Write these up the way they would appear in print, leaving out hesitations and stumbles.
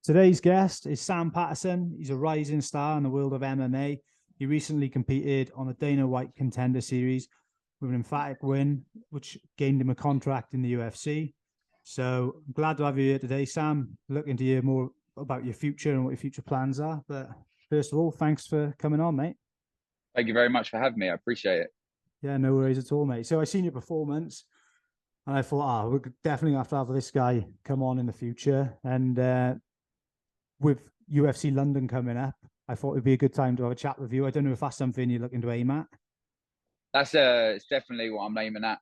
Today's guest is Sam Patterson. He's a rising star in the world of MMA. He recently competed on the Dana White Contender series with an emphatic win, which gained him a contract in the UFC. So I'm glad to have you here today, Sam. Looking to hear more about your future and what your future plans are. But first of all, thanks for coming on, mate. Thank you very much for having me. I appreciate it. Yeah, no worries at all, mate. So I seen your performance and I thought, we're definitely have to have this guy come on in the future. And with UFC London coming up, I thought it'd be a good time to have a chat with you. I don't know if that's something you're looking to aim at. That's it's definitely what I'm aiming at.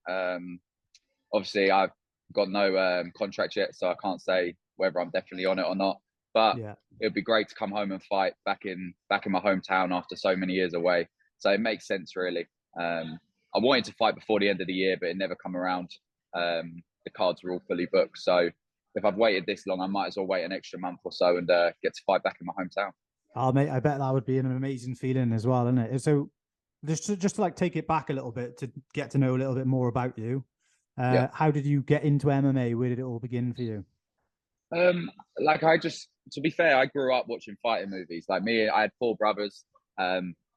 Obviously, I've got no contract yet, so I can't say whether I'm definitely on it or not. But Yeah, it would be great to come home and fight back in my hometown after so many years away. So it makes sense, really. I wanted to fight before the end of the year, but it never come around. The cards were all fully booked, so if I've waited this long, I might as well wait an extra month or so and get to fight back in my hometown. oh, mate, I bet that would be an amazing feeling as well, isn't it? So just to like take it back a little bit to get to know a little bit more about you. Yeah. How did you get into MMA? Where did it all begin for you? Like to be fair, I grew up watching fighting movies. Like me, I had four brothers,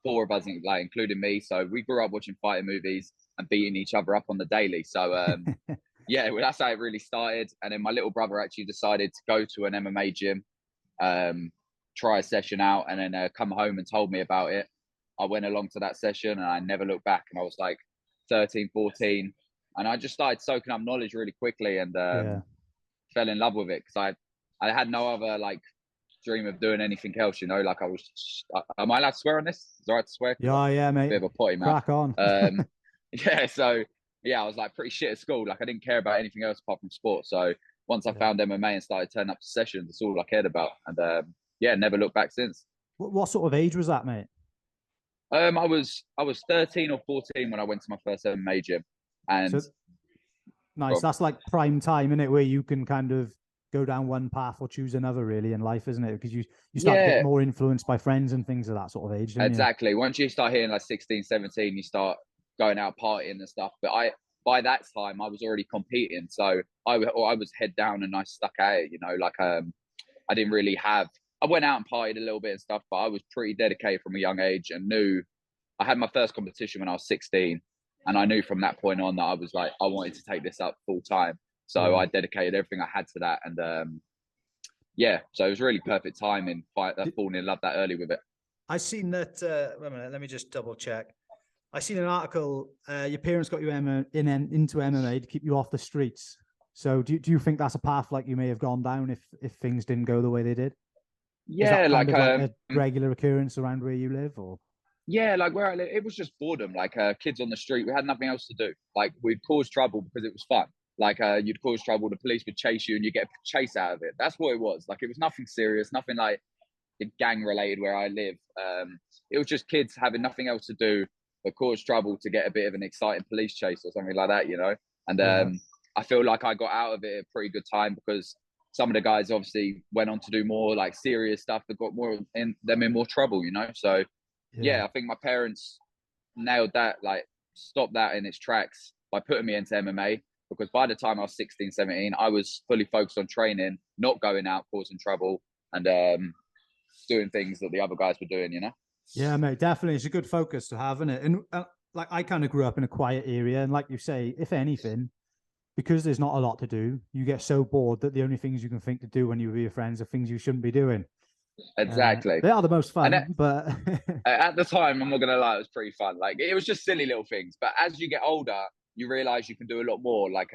four of us, like including me. So we grew up watching fighting movies and beating each other up on the daily. So yeah, well, that's how it really started. And then my little brother actually decided to go to an MMA gym, try a session out, and then come home and told me about it. I went along to that session and I never looked back. And I was like 13, 14, and I just started soaking up knowledge really quickly and Yeah. fell in love with it because I had no other like dream of doing anything else. You know, like I was. Am I allowed to swear on this? Is it all right to swear? Yeah, yeah, A mate. bit of a potty mouth. Crack on. Yeah, so yeah, I was like pretty shit at school. Like I didn't care about anything else apart from sport. So once I Yeah. found MMA and started turning up to sessions, that's all I cared about. And yeah, never looked back since. What sort of age was that, mate? I was 13 or 14 when I went to my first MMA gym, and So nice. well, That's like prime time, isn't it? Where you can kind of go down one path or choose another, really, in life, isn't it? Because you start to get yeah, more influenced by friends and things at that sort of age, don't you? exactly. Once you start hitting like 16, 17, you start going out partying and stuff. But by that time, I was already competing. So I was head down and I stuck at it, you know, like, I didn't really have, I went out and partied a little bit and stuff, but I was pretty dedicated from a young age and knew I had my first competition when I was 16. And I knew from that point on that I was like, I wanted to take this up full time. So Yeah. I dedicated everything I had to that. And yeah, so it was really perfect timing, falling in love that early with it. I seen that. Wait a minute, let me just double check. I seen an article. Your parents got you into MMA to keep you off the streets. So do you think that's a path like you may have gone down if things didn't go the way they did? Is Yeah, that kind like of like a regular occurrence around where you live, or? yeah, like where I live, it was just boredom. Like kids on the street, we had nothing else to do. Like we'd cause trouble because it was fun. Like you'd cause trouble, the police would chase you, and you get a chase out of it. That's what it was. Like it was nothing serious, nothing like gang related where I live. It was just kids having nothing else to do but cause trouble to get a bit of an exciting police chase or something like that, you know. And Yeah. I feel like I got out of it at a pretty good time because some of the guys obviously went on to do more like serious stuff that got in more trouble, you know. So Yeah. yeah, I think my parents nailed that, like stopped that in its tracks by putting me into MMA because by the time I was 16, 17, I was fully focused on training, not going out causing trouble and doing things that the other guys were doing, you know? Yeah, mate, definitely. It's a good focus to have, isn't it? And like I kind of grew up in a quiet area, and like you say, if anything, because there's not a lot to do, you get so bored that the only things you can think to do when you're with your friends are things you shouldn't be doing. Exactly. They are the most And fun, but at the time, I'm not gonna lie, it was pretty fun. Like it was just silly little things. But as you get older, you realize you can do a lot more. Like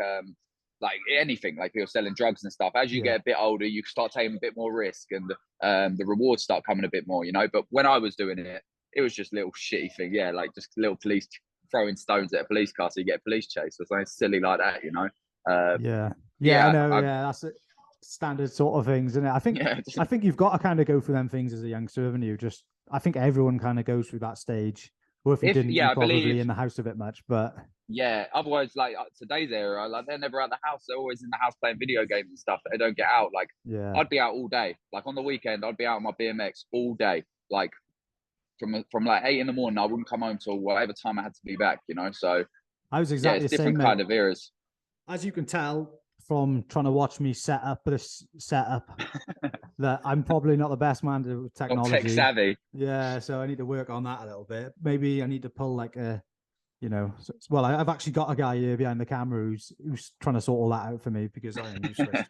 anything, like you're selling drugs and stuff. As you yeah, get a bit older, you start taking a bit more risk, and the rewards start coming a bit more. You know. But when I was doing it, it was just little shitty thing. Yeah, like just little police throwing stones at a police car so you get a police chase or something silly like that. You know. yeah, yeah. I Yeah, know. Yeah, that's it. Standard sort of things, isn't it? yeah, I think you've got to kind of go through them things as a youngster, haven't you? Just I think everyone kind of goes through that stage. Or if you if didn't, yeah, you're I probably believe in the house a bit much. But yeah. Otherwise, like today's era, like they're never out the house. They're always in the house playing video games and stuff. They don't get out. Like yeah, I'd be out all day. Like on the weekend, I'd be out on my BMX all day. Like from like 8 in the morning, I wouldn't come home till whatever time I had to be back. You know. So I was yeah, exactly it's the same, different mate. kind of eras. As you can tell from trying to watch me set up this setup that I'm probably not the best man to technology. Not tech savvy. Yeah, so I need to work on that a little bit. Maybe I need to pull like a, well, I've actually got a guy here behind the camera who's trying to sort all that out for me because I am useless.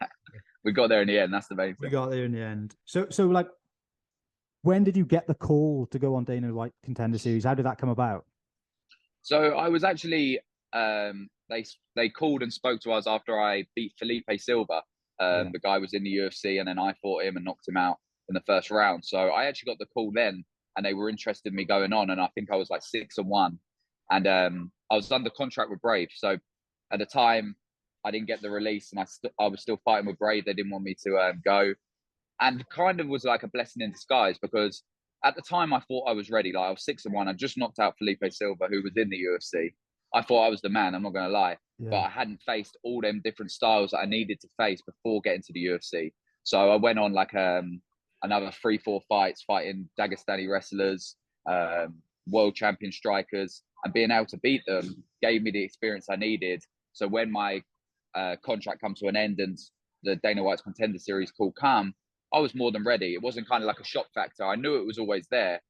We got there in the end. That's the main thing. We got there in the end. So like, when did you get the call to go on Dana White Contender Series? How did that come about? So I was actually they called and spoke to us after I beat Felipe Silva. The guy was in the UFC, and then I fought him and knocked him out in the first round. So I actually got the call then, and they were interested in me going on. And I think I was like 6-1, and I was under contract with Brave. So at the time, I didn't get the release, and I was still fighting with Brave. They didn't want me to go, and kind of was like a blessing in disguise because at the time I thought I was ready. Like I was 6-1. I just knocked out Felipe Silva, who was in the UFC. I thought I was the man. I'm not going to lie, but I hadn't faced all them different styles that I needed to face before getting to the UFC. So I went on like another 3-4 fights, fighting Dagestani wrestlers, world champion strikers, and being able to beat them gave me the experience I needed. So when my contract come to an end and the Dana White's Contender Series call come, I was more than ready. It wasn't kind of like a shock factor. I knew it was always there.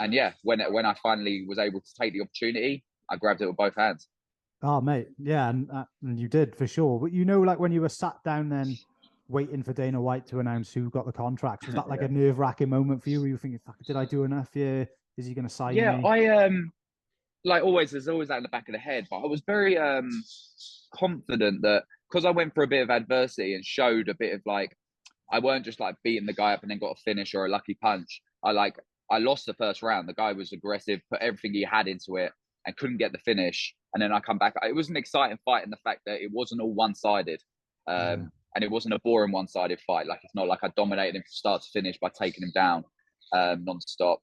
And yeah, when I finally was able to take the opportunity, I grabbed it with both hands. Oh, mate. Yeah, and you did for sure. But like when you were sat down then waiting for Dana White to announce who got the contracts, was that like a nerve-wracking moment for you? Were you thinking, fuck, did I do enough here? Is he going to sign me? I like always, there's always that in the back of the head, but I was very confident that because I went for a bit of adversity and showed a bit of like, I weren't just like beating the guy up and then got a finish or a lucky punch. I lost the first round. The guy was aggressive, put everything he had into it and couldn't get the finish. And then I come back. It was an exciting fight in the fact that it wasn't all one-sided. And it wasn't a boring one-sided fight. Like, it's not like I dominated him from start to finish by taking him down non-stop.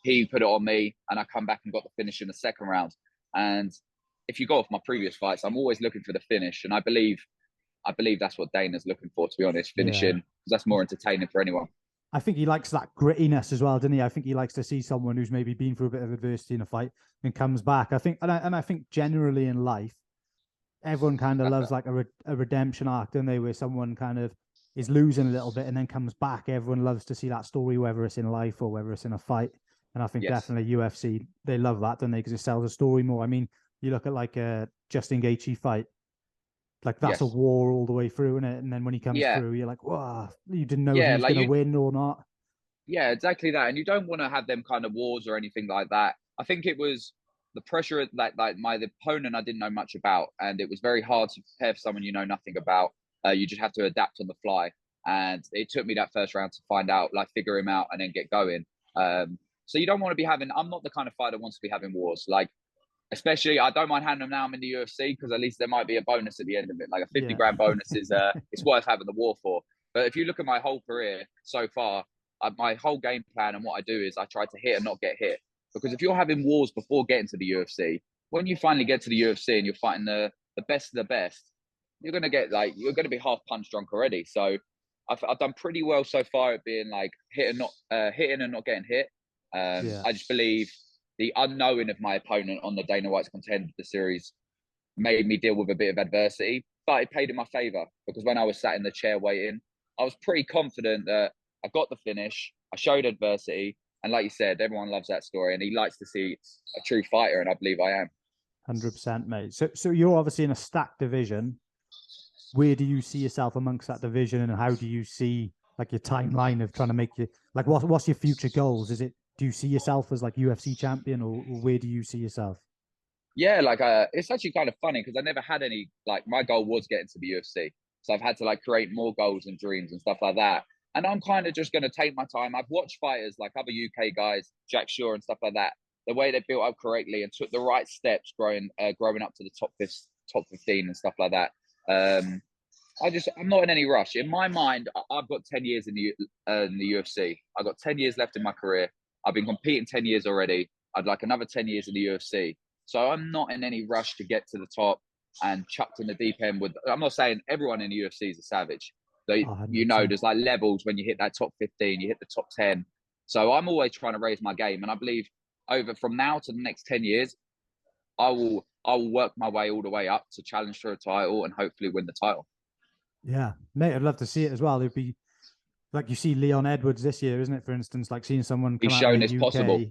He put it on me and I come back and got the finish in the second round. And if you go off my previous fights, I'm always looking for the finish. And I believe that's what Dana's looking for, to be honest, finishing, because that's more entertaining for anyone. I think he likes that grittiness as well, doesn't he? I think he likes to see someone who's maybe been through a bit of adversity in a fight and comes back. I think, and I think generally in life, everyone kind of loves like a redemption arc, don't they? Where someone kind of is losing a little bit and then comes back. Everyone loves to see that story, whether it's in life or whether it's in a fight. And I think definitely UFC, they love that, don't they? Because it sells a story more. I mean, you look at like a Justin Gaethje fight. Like that's a war all the way through, isn't it? And then when he comes through, you're like, wow, you didn't know if he was going to win or not. Yeah, exactly that. And you don't want to have them kind of wars or anything like that. I think it was the pressure, like the opponent I didn't know much about. And it was very hard to prepare for someone you know nothing about. You just have to adapt on the fly. And it took me that first round to find out, like figure him out and then get going. So you don't want to be having, I'm not the kind of fighter that wants to be having wars. Like, especially, I don't mind having them now I'm in the UFC because at least there might be a bonus at the end of it. Like a 50 grand bonus is it's worth having the war for. But if you look at my whole career so far, my whole game plan and what I do is I try to hit and not get hit. Because if you're having wars before getting to the UFC, when you finally get to the UFC and you're fighting the best of the best, you're going to be half punch drunk already. So I've done pretty well so far at being like hitting and not getting hit. I just believe the unknowing of my opponent on the Dana White's Contender Series made me deal with a bit of adversity, but it played in my favor because when I was sat in the chair waiting, I was pretty confident that I got the finish. I showed adversity. And like you said, everyone loves that story and he likes to see a true fighter. And I believe I am. 100%, mate. So you're obviously in a stacked division. Where do you see yourself amongst that division and how do you see like your timeline of trying to make you like, what's your future goals? Do you see yourself as like UFC champion or where do you see yourself? Yeah, like it's actually kind of funny because I never had any, like my goal was getting to the UFC. So I've had to like create more goals and dreams and stuff like that. And I'm kind of just going to take my time. I've watched fighters like other UK guys, Jack Shaw and stuff like that, the way they built up correctly and took the right steps growing up to the top 15 and stuff like that. I'm not in any rush. In my mind, I've got 10 years in the UFC. I've got 10 years left in my career. I've been competing 10 years already. I'd like another 10 years in the UFC. So I'm not in any rush to get to the top and chucked in the deep end with, I'm not saying everyone in the UFC is a savage. So, there's like levels when you hit that top 15, you hit the top 10. So I'm always trying to raise my game. And I believe from now to the next 10 years, I will I'll work my way all the way up to challenge for a title and hopefully win the title. Yeah, mate, I'd love to see it as well. It'd be like you see Leon Edwards this year, isn't it? For instance, like seeing someone come He's out of shown the it's UK. possible.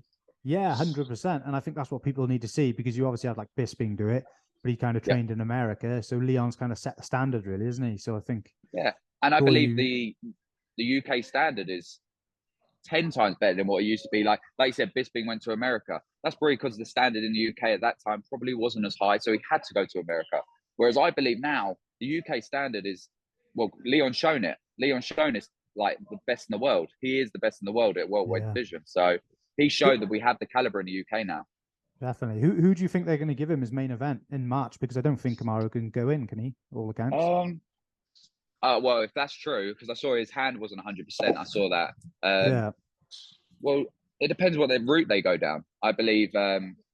Yeah, 100%. And I think that's what people need to see, because you obviously had like Bisping do it, but he kind of trained in America. So Leon's kind of set the standard, really, isn't he? So I think. Yeah. And I believe the UK standard is 10 times better than what it used to be. Like you said, Bisping went to America. That's probably because the standard in the UK at that time probably wasn't as high. So he had to go to America. Whereas I believe now the UK standard is, well, Leon's shown it. Leon's shown is like the best in the world. He is the best in the world at welterweight division. So he showed that we have the caliber in the UK now. Definitely. Who do you think they're going to give him his main event in March? Because I don't think Kamaru can go in, can he? All accounts. Well, if that's true, because I saw his hand wasn't 100%. I saw that. Well, it depends what route they go down. I believe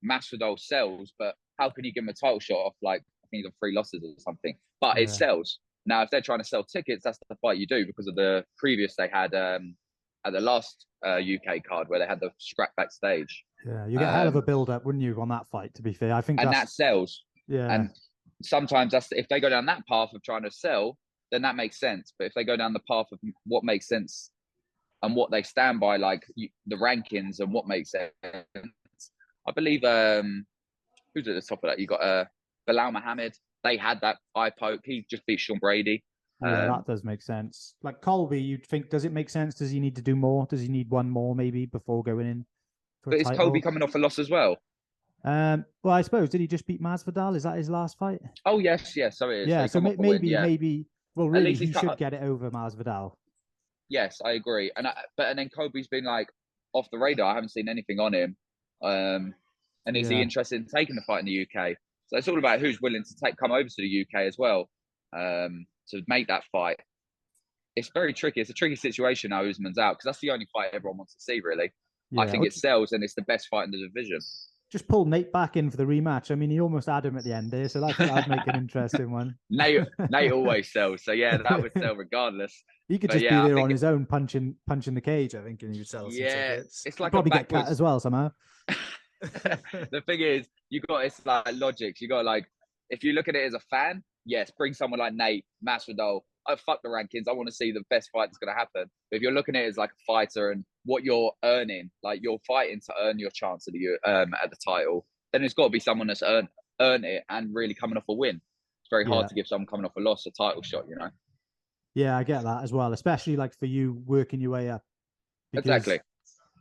Masvidal sells, but how can you give him a title shot off, like, I think he's got 3 losses or something? But it sells. Now, if they're trying to sell tickets, that's the fight you do, because of the previous they had at the last UK card where they had the scrap backstage. Yeah, you get a hell of a build-up, wouldn't you, on that fight, to be fair? I think that sells. Yeah. And sometimes if they go down that path of trying to sell, then that makes sense. But if they go down the path of what makes sense and what they stand by, like the rankings and what makes sense, I believe who's at the top of that? You got Bilal Muhammad. They had that eye poke. He just beat Sean Brady. Yeah, that does make sense. Like Colby, you'd think, does it make sense? Does he need to do more? Does he need one more maybe before going in? But is Colby coming off a loss as well? Well, I suppose, did he just beat Masvidal? Is that his last fight? Oh yes, so it is. Yeah, so maybe. Well, really, he should get it over Masvidal. Yes, I agree. And then Colby's been like off the radar. I haven't seen anything on him. And is he interested in taking the fight in the UK? So it's all about who's willing to come over to the UK as well to make that fight. It's very tricky. It's a tricky situation now Usman's out, because that's the only fight everyone wants to see, really. Yeah. I think it sells, and it's the best fight in the division. Just pull Nate back in for the rematch. I mean, he almost had him at the end there, so that'd make an interesting one. Nate always sells, so yeah, that would sell regardless. He could just be there on his own, punching the cage, I think, and he would sell. Yeah, it's like probably get cut as well somehow. The thing is, it's like logics. You got like, if you look at it as a fan, yes, bring someone like Nate, Masvidal. Oh, fuck the rankings. I want to see the best fight that's going to happen. But if you're looking at it as like a fighter and what you're earning, like you're fighting to earn your chance at the title, then it's got to be someone that's earned it and really coming off a win. It's very hard to give someone coming off a loss a title shot, you know? Yeah, I get that as well, especially like for you working your way up. Exactly.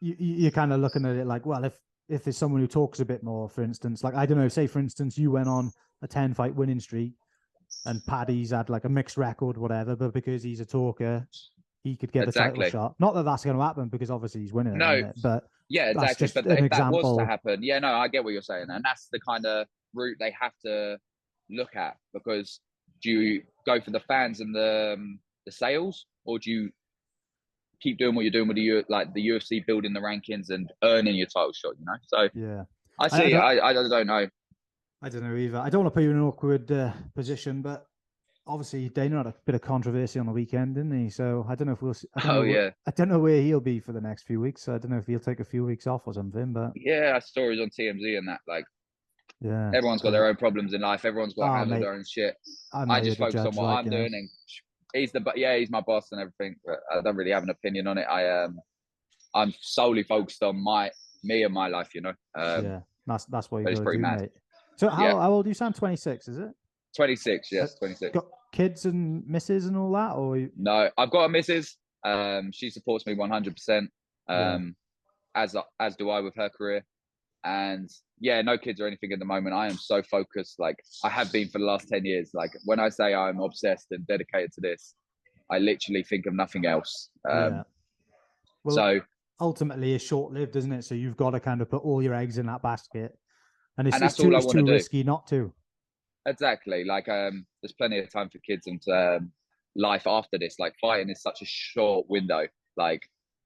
You're kind of looking at it like, well, if there's someone who talks a bit more, for instance, like, I don't know, say for instance, you went on a 10-fight winning streak and Paddy's had like a mixed record, whatever, but because he's a talker, he could get a title shot. Not that that's going to happen, because obviously he's winning. No, but yeah, exactly. But if that was to happen, yeah, no, I get what you're saying, and that's the kind of route they have to look at. Because do you go for the fans and the sales, or do you keep doing what you're doing with the UFC, building the rankings and earning your title shot? You know, so yeah, I see. I don't know. I don't know either. I don't want to put you in an awkward position, but obviously Dana had a bit of controversy on the weekend, didn't he? So I don't know if we'll see. I don't know where he'll be for the next few weeks. So I don't know if he'll take a few weeks off or something. But yeah, I saw it on TMZ and that. Like, yeah, everyone's got their own problems in life. Everyone's got to handle their own shit. I just focus on what I'm doing. And he's my boss and everything. But I don't really have an opinion on it. I'm solely focused on me and my life. You know. Yeah, that's what you're pretty mad. Mate. So how old are you, Sam? 26, is it? 26, yes, 26. Got kids and misses and all that, or no? I've got a missus. She supports me 100%. As do I with her career. And yeah, no kids or anything at the moment. I am so focused, like I have been for the last 10 years. Like when I say I'm obsessed and dedicated to this, I literally think of nothing else. Well, so ultimately, it's short-lived, isn't it? So you've got to kind of put all your eggs in that basket. And it's that's too do. risky not to. Exactly. Like there's plenty of time for kids and life after this. Like fighting is such a short window. Like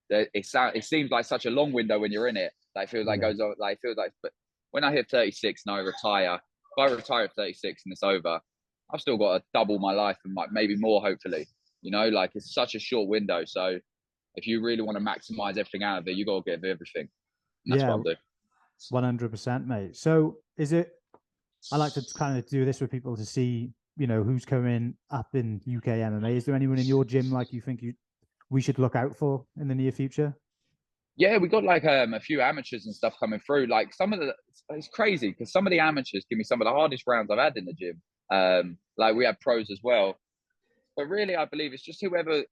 it seems like such a long window when you're in it. Like it feels like goes on. Like feels like. But when I hit 36 and I retire, if I retire at 36 and it's over, I've still got to double my life and like maybe more. Hopefully, you know, like it's such a short window. So if you really want to maximize everything out of it, you got to give everything. And that's what I'm doing. 100%, mate. So is it I like to kind of do this with people to see, who's coming up in UK MMA. Is there anyone in your gym like you think we should look out for in the near future? Yeah, we got like a few amateurs and stuff coming through. Like it's crazy because some of the amateurs give me some of the hardest rounds I've had in the gym. Like we have pros as well, but really I believe it's just whoever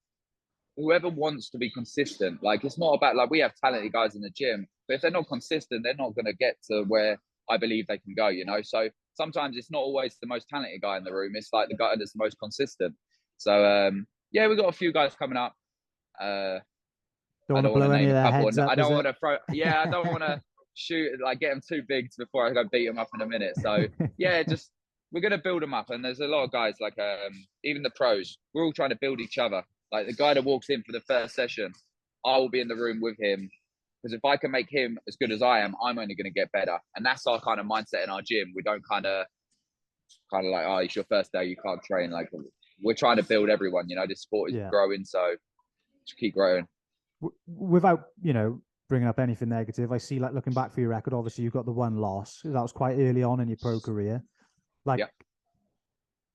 wants to be consistent. Like it's not about like we have talented guys in the gym, but if they're not consistent, they're not going to get to where I believe they can go. So sometimes it's not always the most talented guy in the room. It's like the guy that's the most consistent. So yeah, we got a few guys coming up. Don't I want to don't want blow to any name of a their couple. heads up. I don't want to throw. Yeah, I don't want to shoot like get them too big before I go beat them up in a minute. So yeah, just we're gonna build them up, and there's a lot of guys like even the pros. We're all trying to build each other. Like the guy that walks in for the first session, I will be in the room with him because if I can make him as good as I am, I'm only going to get better. And that's our kind of mindset in our gym. We don't kind of like, oh, it's your first day, you can't train. Like we're trying to build everyone. This sport is growing, so just keep growing. Without bringing up anything negative, I see like looking back for your record. Obviously, you got the one loss. That was quite early on in your pro career. Like,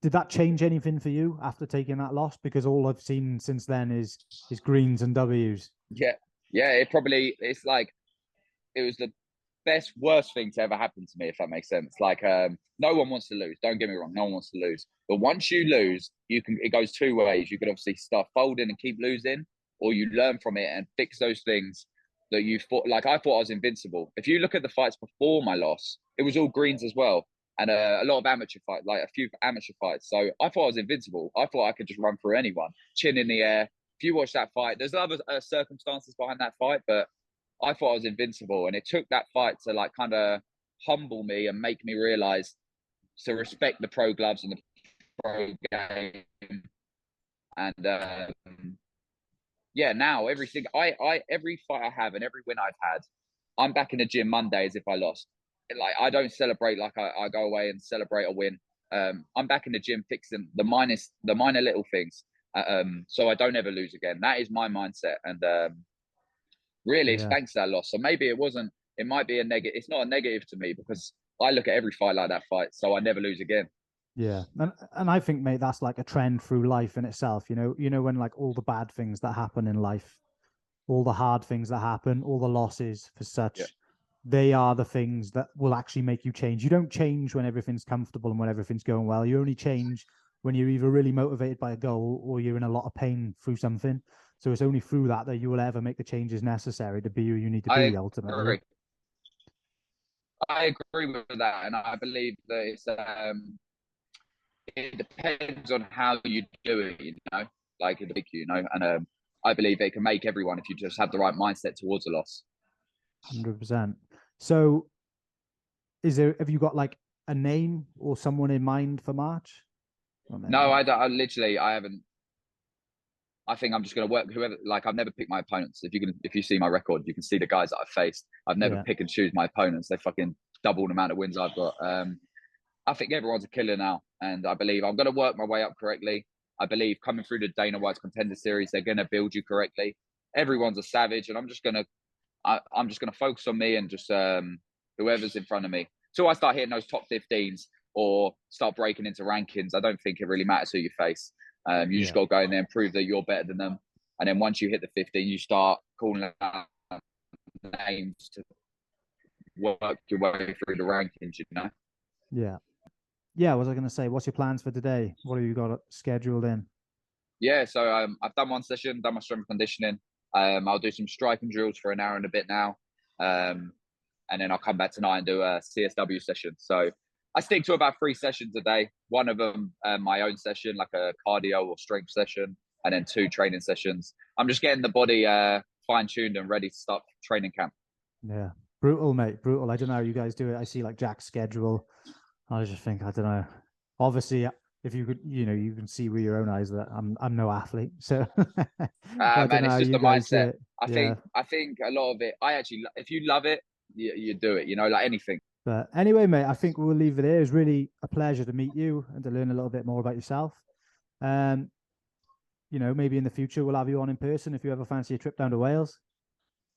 did that change anything for you after taking that loss? Because all I've seen since then is greens and W's. Yeah. It's like it was the worst thing to ever happen to me, if that makes sense. Like no one wants to lose, don't get me wrong, no one wants to lose, but once you lose, it goes two ways. You could obviously start folding and keep losing, or you learn from it and fix those things that you thought. Like I thought I was invincible. If you look at the fights before my loss, it was all greens as well, and a lot of amateur fights, like a few amateur fights. So I thought I was invincible. I thought I could just run through anyone, chin in the air. If you watch that fight, there's other circumstances behind that fight, but I thought I was invincible, and it took that fight to like kind of humble me and make me realize to respect the pro gloves and the pro game. And yeah, now everything every fight I have and every win I've had, I'm back in the gym Monday as if I lost. Like I don't celebrate like I go away and celebrate a win. I'm back in the gym fixing the minor little things, so I don't ever lose again. That is my mindset, and really, it's thanks to that loss. So maybe it might be a negative. It's not a negative to me because I look at every fight like that fight, so I never lose again. Yeah. And I think, mate, that's like a trend through life in itself. When like all the bad things that happen in life, all the hard things that happen, all the losses for such, they are the things that will actually make you change. You don't change when everything's comfortable and when everything's going well. You only change when you're either really motivated by a goal or you're in a lot of pain through something. So it's only through that you will ever make the changes necessary to be who you need to be ultimately. I agree with that, and I believe that it depends on how you do it. Like and I believe it can make everyone if you just have the right mindset towards a loss. 100%. So, have you got like a name or someone in mind for March? No, I haven't. I think I'm just going to work whoever. Like I've never picked my opponents. If you see my record, you can see the guys that I've faced. I've never pick and choose my opponents. They fucking double the amount of wins I've got. I think everyone's a killer now, and I believe I'm going to work my way up correctly. I believe coming through the Dana White's Contender Series, they're going to build you correctly. Everyone's a savage, and I'm just going to focus on me and just whoever's in front of me. Till I start hitting those top 15s or start breaking into rankings, I don't think it really matters who you face. You just got to go in there and prove that you're better than them. And then once you hit the 15, you start calling out names to work your way through the rankings, Yeah. Yeah, what was I going to say? What's your plans for today? What have you got scheduled in? Yeah, so I've done one session, done my strength conditioning. I'll do some striking drills for an hour and a bit now. And then I'll come back tonight and do a CSW session. So I stick to about 3 sessions a day. One of them, my own session, like a cardio or strength session, and then 2 training sessions. I'm just getting the body fine-tuned and ready to start training camp. Yeah, brutal, mate, brutal. I don't know how you guys do it. I see like Jack's schedule. I just think, I don't know. Obviously, if you could, you can see with your own eyes that I'm no athlete. So, man, it's just the mindset. I think a lot of it. If you love it, you do it. Like anything. But anyway, mate, I think we'll leave it there. It was really a pleasure to meet you and to learn a little bit more about yourself. Maybe in the future we'll have you on in person if you ever fancy a trip down to Wales.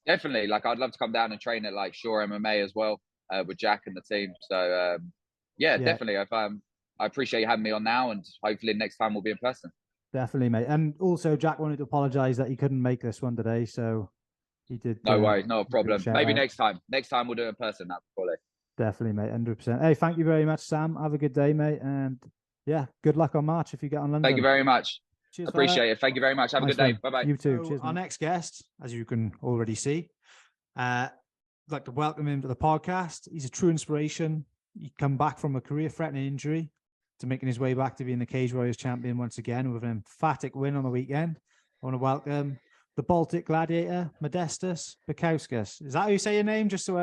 Definitely. Like I'd love to come down and train at like Shore MMA as well with Jack and the team. So Yeah, definitely. I appreciate you having me on now, and hopefully next time we'll be in person. Definitely, mate. And also, Jack wanted to apologize that he couldn't make this one today, so he did. No worries, no Give a problem. shout Maybe out. next time. Next time we'll do it in person. That's probably. Definitely, mate. 100%. Hey, thank you very much, Sam. Have a good day, mate. And yeah, good luck on March if you get on London. Thank you very much. Cheers, Appreciate it. Thank you very much. Have a good day. Bye bye. You too. So cheers, our next guest, as you can already see, I'd like to welcome him to the podcast. He's a true inspiration. He come back from a career-threatening injury to making his way back to being the Cagewarriors champion once again with an emphatic win on the weekend. I want to welcome the Baltic gladiator, Modestas Bukauskas. Is that how you say your name? Just so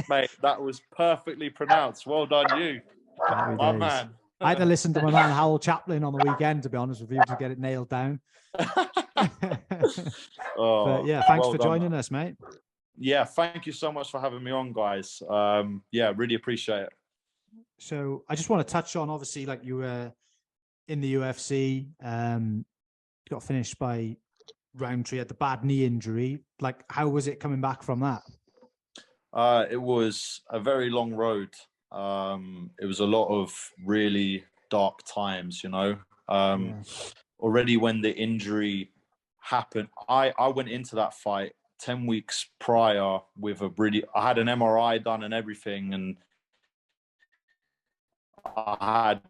Mate, that was perfectly pronounced. Well done, you. My man. I had to listen to my man Howell Chaplin on the weekend, to be honest with you, to get it nailed down. But yeah, thanks for joining us, mate. Yeah, thank you so much for having me on, guys. Yeah, really appreciate it. So I just want to touch on, obviously, like you were in the UFC, got finished by Roundtree at the bad knee injury. Like, how was it coming back from that? It was a very long road. It was a lot of really dark times, you know. Already when the injury happened, I went into that fight 10 weeks prior with I had an MRI done and everything, and I had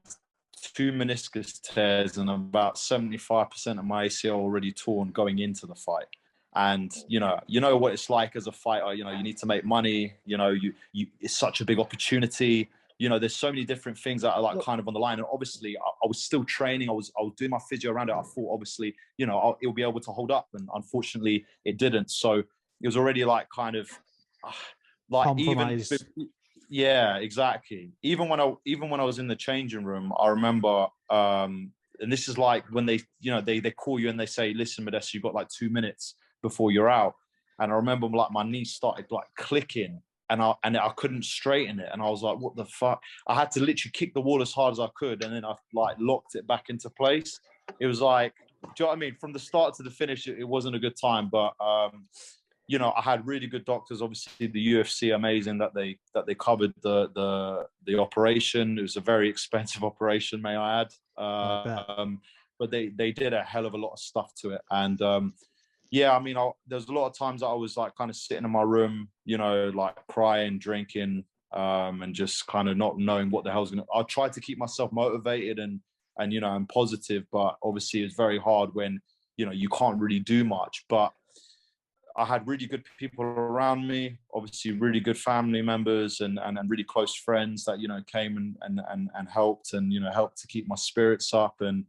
2 meniscus tears and about 75% of my ACL already torn going into the fight. And you know what it's like as a fighter. You know, you need to make money. You know, it's such a big opportunity. You know, there's so many different things that are like kind of on the line. And obviously, I was still training. I was doing my physio around it. I thought, obviously, you know, it'll be able to hold up, and unfortunately, it didn't. So it was already like kind of like compromised. Even. Yeah, exactly. Even when I was in the changing room, I remember, and this is like when they call you and they say, "Listen, Modestas, you've got like 2 minutes before you're out." And I remember like my knee started like clicking, and I couldn't straighten it, and I was like, "What the fuck?" I had to literally kick the wall as hard as I could, and then I like locked it back into place. It was like, do you know what I mean? From the start to the finish, it wasn't a good time, but you know, I had really good doctors. Obviously, the UFC, amazing that they covered the operation. It was a very expensive operation, may I add. But they did a hell of a lot of stuff to it. And yeah, I mean, there's a lot of times that I was like kind of sitting in my room, you know, like crying, drinking, and just kind of not knowing what the hell's going to. I tried to keep myself motivated and you know, and positive, but obviously it's very hard when, you know, you can't really do much. But I had really good people around me, obviously really good family members and really close friends that, you know, came and helped, and, you know, helped to keep my spirits up. And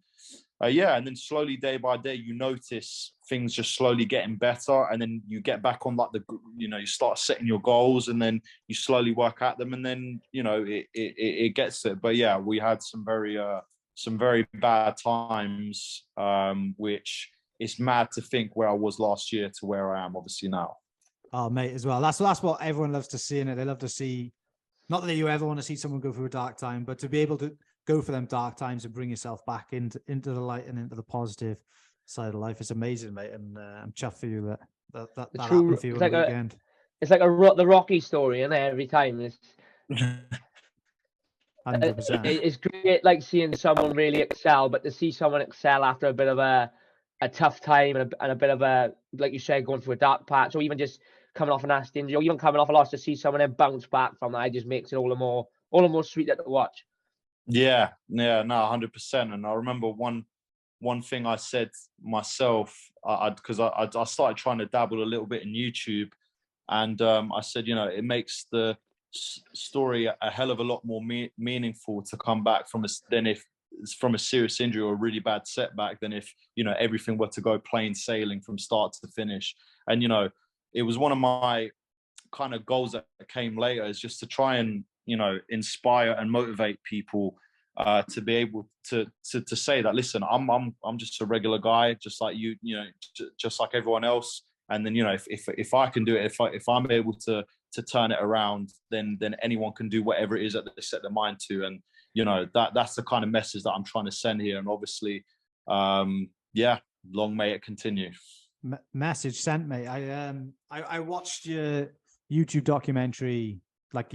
yeah, and then slowly, day by day, you notice things just slowly getting better, and then you get back on like you know, you start setting your goals, and then you slowly work at them, and then, you know, it gets there. But yeah, we had some very bad times, which it's mad to think where I was last year to where I am obviously now. Oh, mate, as well. That's what everyone loves to see in it. They love to see, not that you ever want to see someone go through a dark time, but to be able to go for them dark times and bring yourself back into the light and into the positive side of life. It's amazing, mate. And I'm chuffed for you that happened for you on the weekend. It's like the Rocky story, and every time it's 100%. It's great, like seeing someone really excel, but to see someone excel after a bit of a tough time and a bit of a, like you said, going through a dark patch, or even just coming off an nasty injury, or even coming off a loss, to see someone then bounce back from that, it just makes it all the more sweeter to watch. Yeah, no, 100%. And I remember one thing I said myself, because I started trying to dabble a little bit in YouTube, and I said, you know, it makes the story a hell of a lot more meaningful to come back from a serious injury or a really bad setback than if, you know, everything were to go plain sailing from start to finish. And, you know, it was one of my kind of goals that came later, is just to try and, you know, inspire and motivate people to be able to say that, listen, I'm just a regular guy, just like you, you know, just like everyone else. And then, you know, if I can do it, if I'm able to turn it around, then anyone can do whatever it is that they set their mind to. And, you know, that's the kind of message that I'm trying to send here. And obviously, yeah, long may it continue. Message sent, mate. I watched your YouTube documentary, like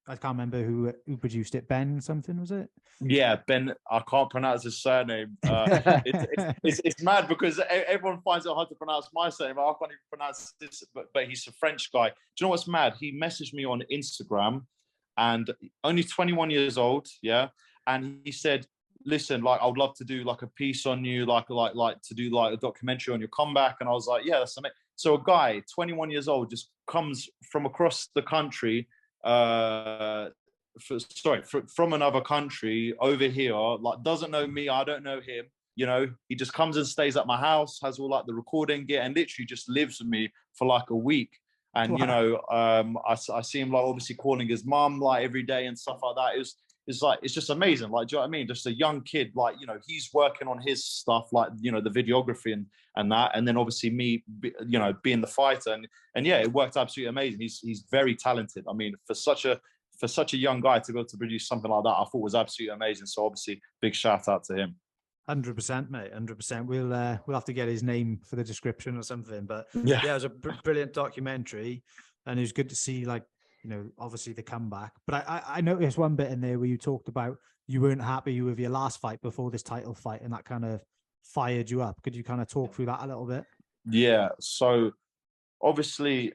I can't remember who produced it. Ben something, was it? Yeah, Ben. I can't pronounce his surname. It's mad because everyone finds it hard to pronounce my surname. I can't even pronounce this, but he's a French guy. Do you know what's mad? He messaged me on Instagram, and only 21 years old. Yeah, and he said, "Listen, like I would love to do like a piece on you, like to do like a documentary on your comeback." And I was like, "Yeah, that's amazing." So a guy, 21 years old, just comes from across the country. From another country over here, like doesn't know me, I don't know him. You know, he just comes and stays at my house, has all like the recording gear, and literally just lives with me for like a week. And Wow. you know, I see him like obviously calling his mum like every day and stuff like that. It's like it's just amazing. Like, do you know what I mean? Just a young kid, like, you know, he's working on his stuff, like, you know, the videography and that, and then obviously me, you know, being the fighter, and yeah, it worked absolutely amazing. He's very talented. I mean, for such a young guy to be able to produce something like that, I thought was absolutely amazing. So obviously, big shout out to him. 100%, mate. 100%. We'll have to get his name for the description or something. But Yeah, it was a brilliant documentary, and it was good to see, like, you know, obviously the comeback. But I noticed one bit in there where you talked about you weren't happy with your last fight before this title fight, and that kind of fired you up. Could you kind of talk through that a little bit? yeah. So obviously,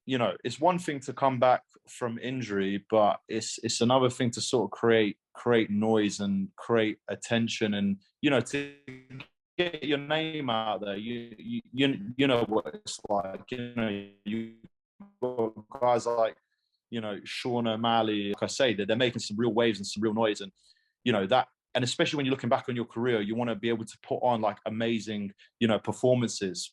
you know, it's one thing to come back from injury, but it's another thing to sort of create noise and create attention, and you know, to get your name out there. You know what it's like. You know, you got guys like, you know, Sean O'Malley. Like I say, they're making some real waves and some real noise, and you know that. And especially when you're looking back on your career, you want to be able to put on like amazing, you know, performances.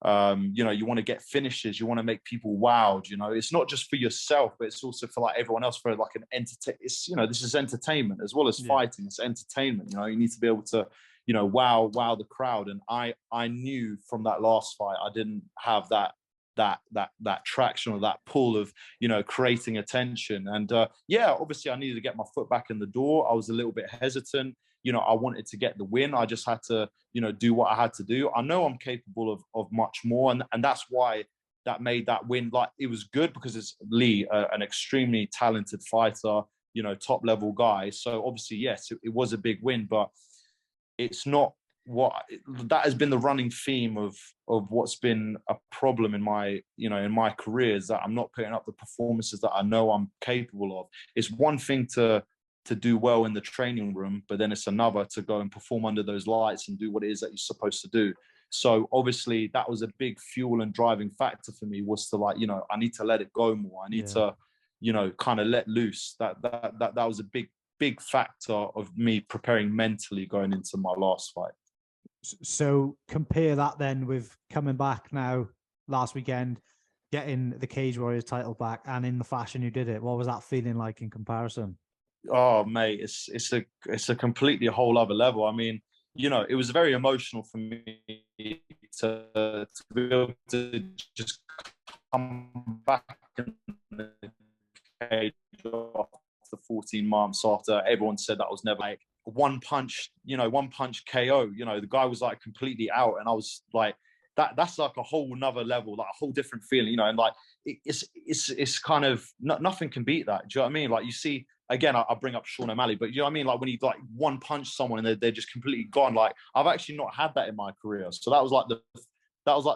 You know, you want to get finishes, you want to make people wowed. You know, it's not just for yourself, but it's also for like everyone else, for like an entertain. It's, you know, this is entertainment as well as fighting. It's entertainment. You know, you need to be able to, you know, wow the crowd. And I knew from that last fight I didn't have that traction or that pull of, you know, creating attention. And yeah, obviously I needed to get my foot back in the door. I was a little bit hesitant. You know, I wanted to get the win. I just had to, you know, do what I had to do. I know I'm capable of much more, and that's why that made that win. Like, it was good because it's Lee, an extremely talented fighter, you know, top level guy. So obviously, yes, it was a big win, but it's not what that has been the running theme of what's been a problem in my, you know, in my career, is that I'm not putting up the performances that I know I'm capable of. It's one thing to do well in the training room, but then it's another to go and perform under those lights and do what it is that you're supposed to do. So obviously that was a big fuel and driving factor for me, was to, like, you know, I need to let it go more. I need to, you know, kind of let loose. That was a big factor of me preparing mentally going into my last fight. So compare that then with coming back now last weekend, getting the Cagewarriors title back, and in the fashion you did it. What was that feeling like in comparison? Oh mate, it's a completely whole other level. I mean, you know, it was very emotional for me to be able to just come back in the cage after 14 months, after everyone said that I was never, like, one punch KO. You know, the guy was like completely out, and I was like, that's like a whole nother level, like a whole different feeling, you know. And like it's kind of nothing can beat that. Do you know what I mean? Like, you see, again, I bring up Sean O'Malley, but you know what I mean? Like, when you like one punch someone and they're just completely gone. Like, I've actually not had that in my career. So that was like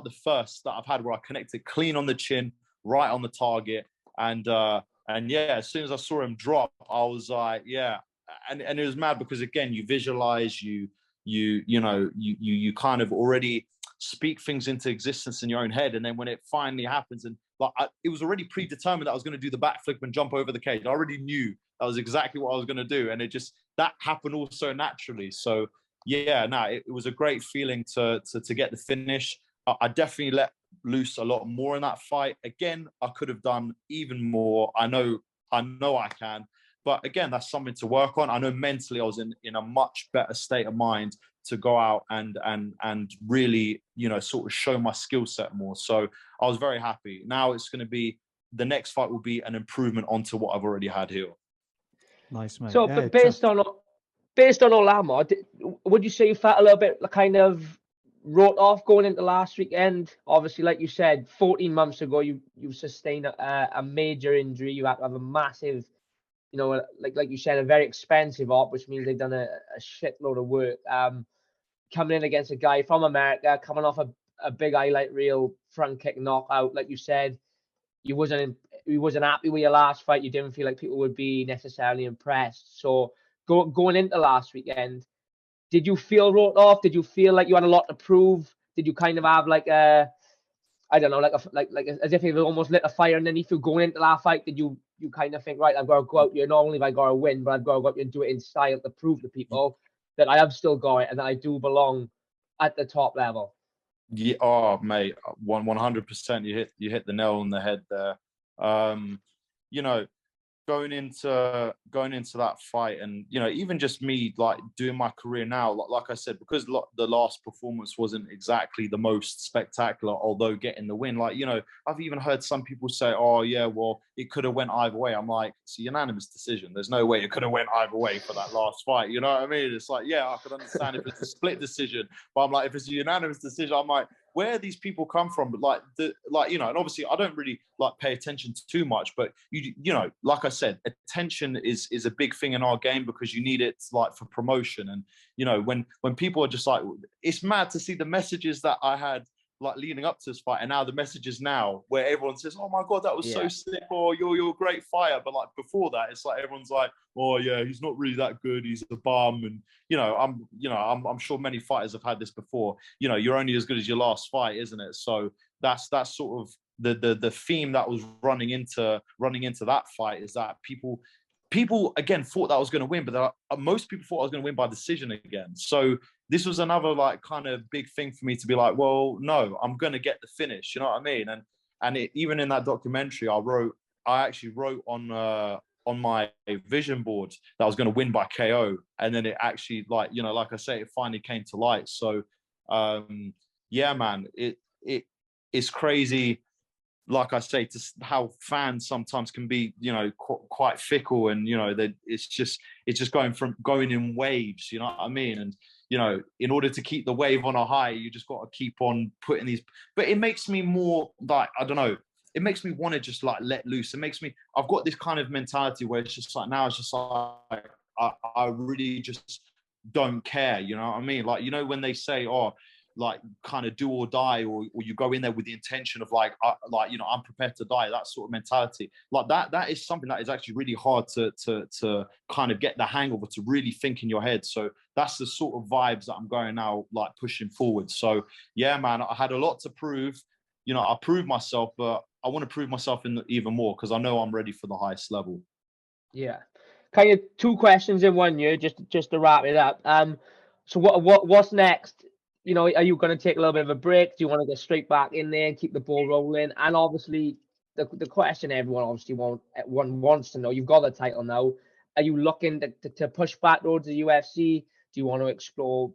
the first that I've had where I connected clean on the chin, right on the target. And yeah, as soon as I saw him drop, I was like, yeah. And it was mad because, again, you visualize, you kind of already speak things into existence in your own head. And then when it finally happens, and like, it was already predetermined that I was going to do the backflip and jump over the cage. I already knew that was exactly what I was going to do. And that happened all so naturally. So yeah, it was a great feeling to get the finish. I definitely let loose a lot more in that fight. Again, I could have done even more. I know I can. But again, that's something to work on. I know mentally I was in a much better state of mind to go out and really, you know, sort of show my skill set more. So I was very happy. Now it's going to be, the next fight will be an improvement onto what I've already had here. Nice, mate. So, but based on all that, would you say you felt a little bit kind of wrote off going into last weekend? Obviously, like you said, 14 months ago, you sustained a major injury. You had to have a massive you know, like you said, a very expensive op, which means they've done a shitload of work. Coming in against a guy from America, coming off a big highlight reel front kick knockout, like you said, you wasn't happy with your last fight. You didn't feel like people would be necessarily impressed. So going into last weekend, did you feel wrote off? Did you feel like you had a lot to prove? Did you kind of have like a, I don't know, like as if you almost lit a fire underneath you going into that fight? Did you kind of think, right, I've got to go out here, not only have I got to win, but I've got to go out here and do it in style to prove to people that I have still got it and that I do belong at the top level? Yeah, oh mate, 100%. You hit the nail on the head there. You know, going into that fight, and you know, even just me like doing my career now, like I said, because the last performance wasn't exactly the most spectacular, although getting the win, like, you know, I've even heard some people say, oh yeah, well, it could have went either way. I'm like, it's a unanimous decision. There's no way it could have went either way for that last fight. You know what I mean? It's like, yeah, I could understand if it's a split decision, but I'm like, if it's a unanimous decision, I'm like, where these people come from? But like you know, and obviously I don't really like pay attention to too much, but you know, like I said, attention is a big thing in our game because you need it like for promotion. And you know, when people are just like, it's mad to see the messages that I had like leading up to this fight, and now the messages now where everyone says, oh my god, that was so sick, or you're a great fighter. But like before that, it's like everyone's like, oh yeah, he's not really that good, he's a bum. And you know, I'm sure many fighters have had this before. You know, you're only as good as your last fight, isn't it? So that's sort of the theme that was running into that fight, is that people again thought that I was going to win, but most people thought I was going to win by decision again. So this was another like kind of big thing for me to be like, well, no, I'm going to get the finish. You know what I mean? And even in that documentary, I actually wrote on my vision board that I was going to win by KO, and then it actually, like, you know, like I say, it finally came to light. So yeah, man, it's crazy. Like I say, to how fans sometimes can be, you know, quite fickle, and you know, that it's just going in waves. You know what I mean? And you know, in order to keep the wave on a high, you just got to keep on putting these. But it makes me more like, I don't know. It makes me want to just like let loose. It makes me. I've got this kind of mentality where it's just like, now it's just like I really just don't care. You know what I mean? Like, you know, when they say, oh, like kind of do or die, or you go in there with the intention of like you know, I'm prepared to die, that sort of mentality, like that is something that is actually really hard to kind of get the hang of, or to really think in your head. So that's the sort of vibes that I'm going now, like pushing forward. So yeah, man, I had a lot to prove. You know, I proved myself, but I want to prove myself even more, because I know I'm ready for the highest level. Yeah, kind of two questions in one year, just to wrap it up. So what's next? You know, are you going to take a little bit of a break? Do you want to get straight back in there and keep the ball rolling? And obviously, the question everyone obviously wants to know, you've got the title now. Are you looking to push back towards the UFC? Do you want to explore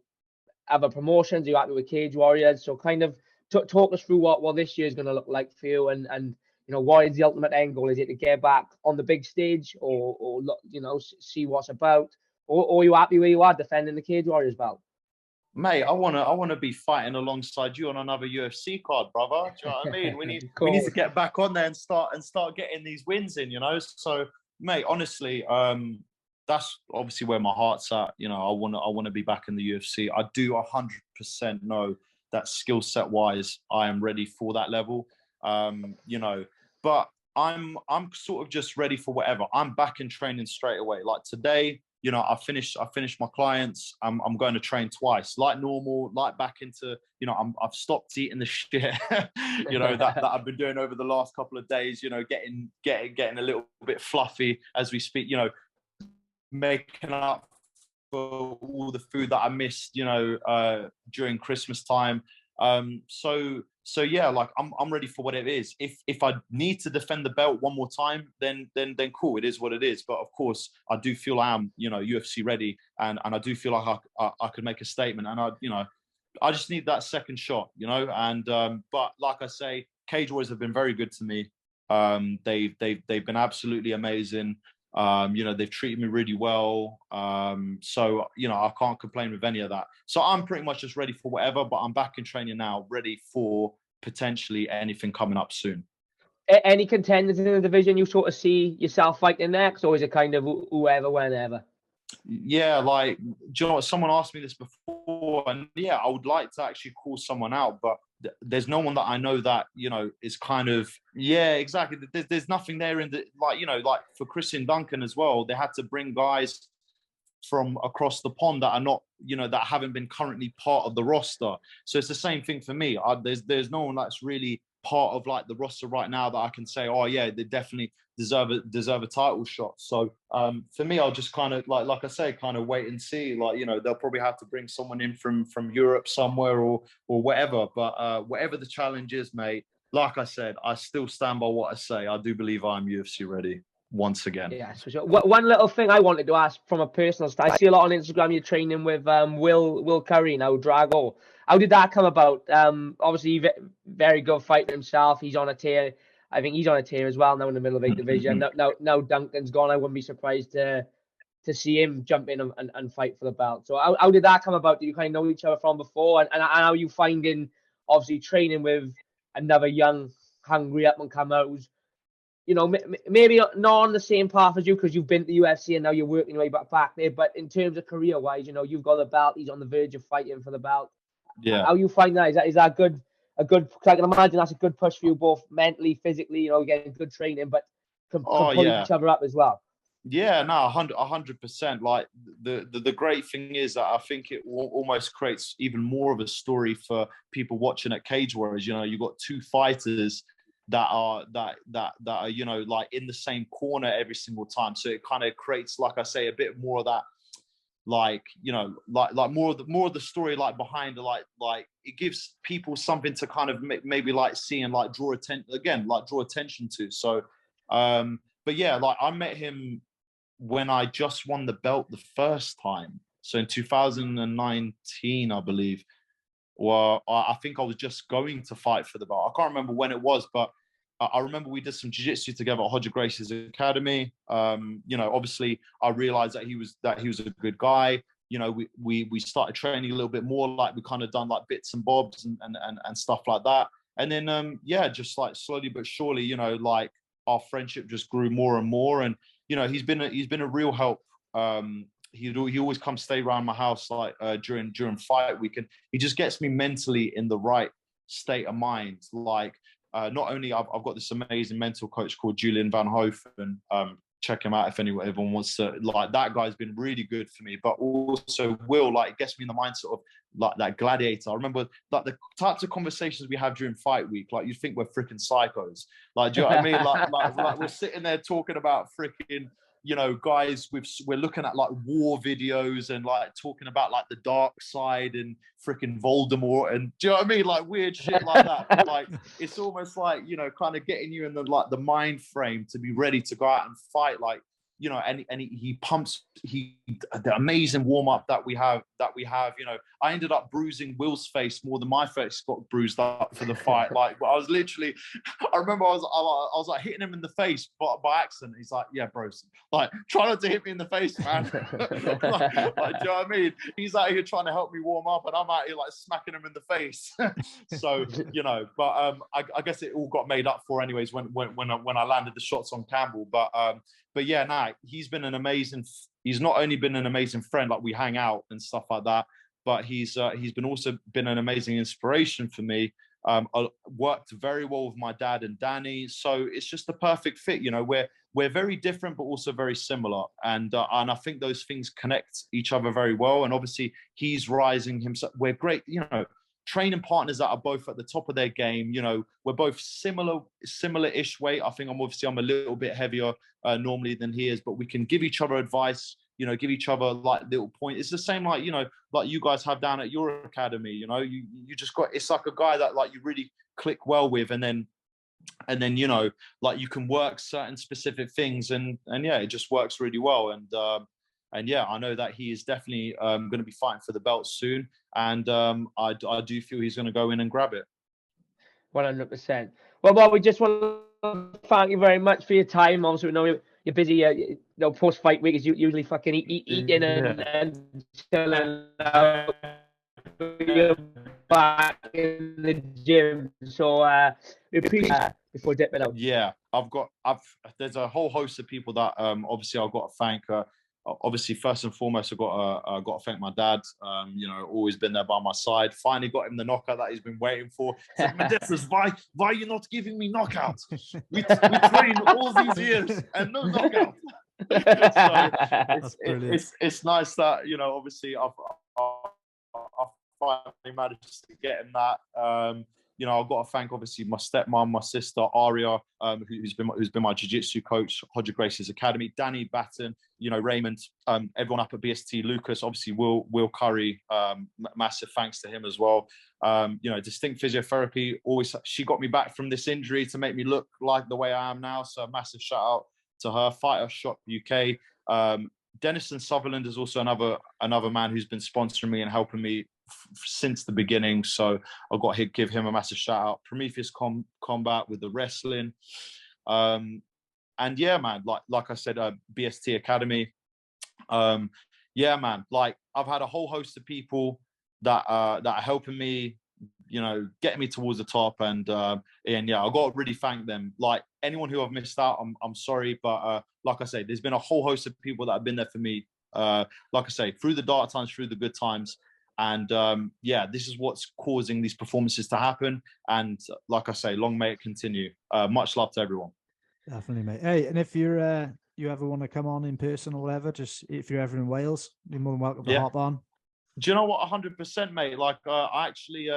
other promotions? Are you happy with Cagewarriors? So kind of talk us through what this year is going to look like for you, and you know, what is the ultimate end goal? Is it to get back on the big stage, or you know, see what's about, or are you happy where you are defending the Cagewarriors belt? Mate, I wanna be fighting alongside you on another UFC card, brother. Do you know what I mean? We need to get back on there and start getting these wins in, you know. So, mate, honestly, that's obviously where my heart's at. You know, I wanna be back in the UFC. I do 100% know that skill set wise, I am ready for that level. You know, but I'm sort of just ready for whatever. I'm back in training straight away. Like today, you know, I finished my clients. I'm going to train twice, like normal, like back into, you know, I've stopped eating the shit, you know, that I've been doing over the last couple of days, you know, getting a little bit fluffy as we speak, you know, making up for all the food that I missed, you know, during Christmas time. So yeah, like I'm ready for what it is. If I need to defend the belt one more time, then cool, it is what it is. But of course, I do feel I am, you know, UFC ready, and I do feel like I could make a statement, and I just need that second shot, you know. And but like I say, Cagewarriors have been very good to me. They've been absolutely amazing. You know, they've treated me really well. So, you know, I can't complain with any of that. So I'm pretty much just ready for whatever, but I'm back in training now, ready for potentially anything coming up soon. Any contenders in the division you sort of see yourself fighting next, or is it kind of whoever, whenever? Yeah, like, do you know what? Someone asked me this before, and yeah, I would like to actually call someone out, but there's no one that I know that, you know, is kind of, yeah, exactly. There's nothing there in the, like, you know, like for Christian Duncan as well, they had to bring guys from across the pond that are not, you know, that haven't been currently part of the roster. So it's the same thing for me. There's no one that's really part of like the roster right now that I can say, oh yeah, they definitely deserve a title shot. So for me, I'll just kind of like I say, kind of wait and see. Like, you know, they'll probably have to bring someone in from Europe somewhere or whatever. But whatever the challenge is, mate, like I said, I still stand by what I say. I do believe I'm UFC ready once again. Yes, for sure. One little thing I wanted to ask from a personal side, I see a lot on Instagram you're training with Will Curry now, Drago. How did that come about? Obviously, very good fighter himself. He's on a tear. I think he's on a tear as well now in the middleweight division. Now Duncan's gone. I wouldn't be surprised to see him jump in and fight for the belt. So how did that come about? Did you kind of know each other from before? And how are you finding, obviously, training with another young, hungry up-and-comer who's, you know, maybe not on the same path as you because you've been to the UFC and now you're working your way back there. But in terms of career-wise, you know, you've got the belt. He's on the verge of fighting for the belt. Yeah. How you find that? Is that good? A good? I can imagine that's a good push for you both mentally, physically. You know, getting good training, but can pull each other up as well. Yeah, no, 100%. Like the great thing is that I think it almost creates even more of a story for people watching at Cagewarriors. You know, you've got two fighters that are you know, like in the same corner every single time. So it kind of creates, like I say, a bit more of that, like, you know, like more of the story, like behind the, like it gives people something to kind of maybe like see and like draw attention to. So but yeah, like I met him when I just won the belt the first time, so in 2019, I believe. Well, I think I was just going to fight for the belt. I can't remember when it was, but I remember we did some jiu-jitsu together at Hodger Grace's academy. You know, obviously I realized that he was a good guy. You know, we started training a little bit more, like we kind of done like bits and bobs and stuff like that. And then yeah, just like slowly but surely, you know, like our friendship just grew more and more. And you know, he's been a real help. He always comes stay around my house like during fight week, and he just gets me mentally in the right state of mind. Like not only I've got this amazing mental coach called Julian Van Hoven. Check him out if everyone wants to. Like, that guy's been really good for me. But also Will, like, gets me in the mindset of like that gladiator. I remember like the types of conversations we have during fight week. Like, you think we're freaking psychos. Like, do you know what I mean? Like we're sitting there talking about freaking, you know, guys, we're looking at like war videos and like talking about like the dark side and freaking Voldemort, and do you know what I mean? Like weird shit like that. But like, it's almost like, you know, kind of getting you in the mind frame to be ready to go out and fight. Like, you know, and he pumps the amazing warm up that we have. You know, I ended up bruising Will's face more than my face got bruised up for the fight. Like, I was literally, I remember I was like hitting him in the face by accident. He's like, yeah, bro, like try not to hit me in the face, man. like, do you know what I mean? He's out here trying to help me warm up, and I'm out here like smacking him in the face. So, you know, but I guess it all got made up for anyways when I landed the shots on Campbell. But yeah, nah, he's not only been an amazing friend, like we hang out and stuff like that, but he's also been an amazing inspiration for me. I worked very well with my dad and Danny, so it's just the perfect fit. You know, we're very different, but also very similar, and I think those things connect each other very well. And obviously, he's rising himself. We're great, you know, training partners that are both at the top of their game. You know, we're both similar-ish weight. I think I'm a little bit heavier normally than he is, but we can give each other advice, you know, give each other like little points. It's the same, like, you know, like you guys have down at your academy. You know, you just got, it's like a guy that like you really click well with, and then you know, like you can work certain specific things, and yeah, it just works really well. And yeah, I know that he is definitely going to be fighting for the belt soon, and I do feel he's going to go in and grab it. 100%. Well, we just want to thank you very much for your time. Obviously, we know you're busy. You know, post-fight week is usually fucking eating and chilling out. You're back in the gym. So we appreciate before dipping out? Yeah, there's a whole host of people that obviously I've got to thank. Obviously, first and foremost, I've got to thank my dad. You know, always been there by my side. Finally got him the knockout that he's been waiting for. He's like, Modestas, why are you not giving me knockouts? We trained all these years and no knockout. So it's nice that, you know, obviously I've finally managed to get him that. You know, I've got to thank obviously my stepmom, my sister Aria, who's been my jiu-jitsu coach, Hodger Grace's Academy, Danny Batten, you know, Raymond, everyone up at BST, Lucas, obviously Will Curry, massive thanks to him as well. You know, Distinct Physiotherapy, always, she got me back from this injury to make me look like the way I am now. So a massive shout out to her. Fighter Shop UK. Denison Sutherland is also another man who's been sponsoring me and helping me since the beginning, so I've got to give him a massive shout out. Prometheus Combat with the wrestling, and yeah, man, like I said, BST Academy. Yeah, man, like I've had a whole host of people that are helping me, you know, getting me towards the top, and yeah, I've got to really thank them. Like anyone who I've missed out, I'm sorry, but like I say, there's been a whole host of people that have been there for me. Like I say, through the dark times, through the good times. And yeah, this is what's causing these performances to happen. And like I say, long may it continue. Much love to everyone. Definitely, mate. Hey, and if you're you ever want to come on in person or whatever, just if you're ever in Wales, you're more than welcome to hop on. Do you know what? 100%, mate. Like I actually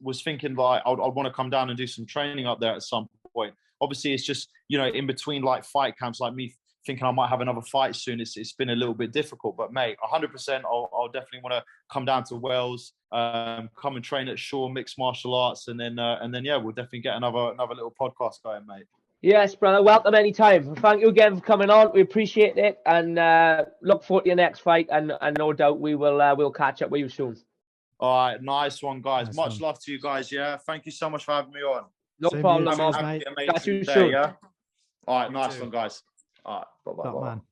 was thinking like I'd want to come down and do some training up there at some point. Obviously, it's just, you know, in between like fight camps, like me thinking I might have another fight soon. It's been a little bit difficult, but mate, 100%, I'll definitely want to come down to Wales, come and train at Shaw Mixed Martial Arts, and then yeah, we'll definitely get another little podcast going, mate. Yes, brother. Welcome anytime. Thank you again for coming on. We appreciate it, and look forward to your next fight. And no doubt we'll catch up with you soon. All right, nice one, guys. Nice Much one. love to you guys. Yeah, thank you so much for having me on. No Same problem, here, mate. mate. Catch you Day, soon. yeah. All right, You nice too. one, guys. All right, bye. Man.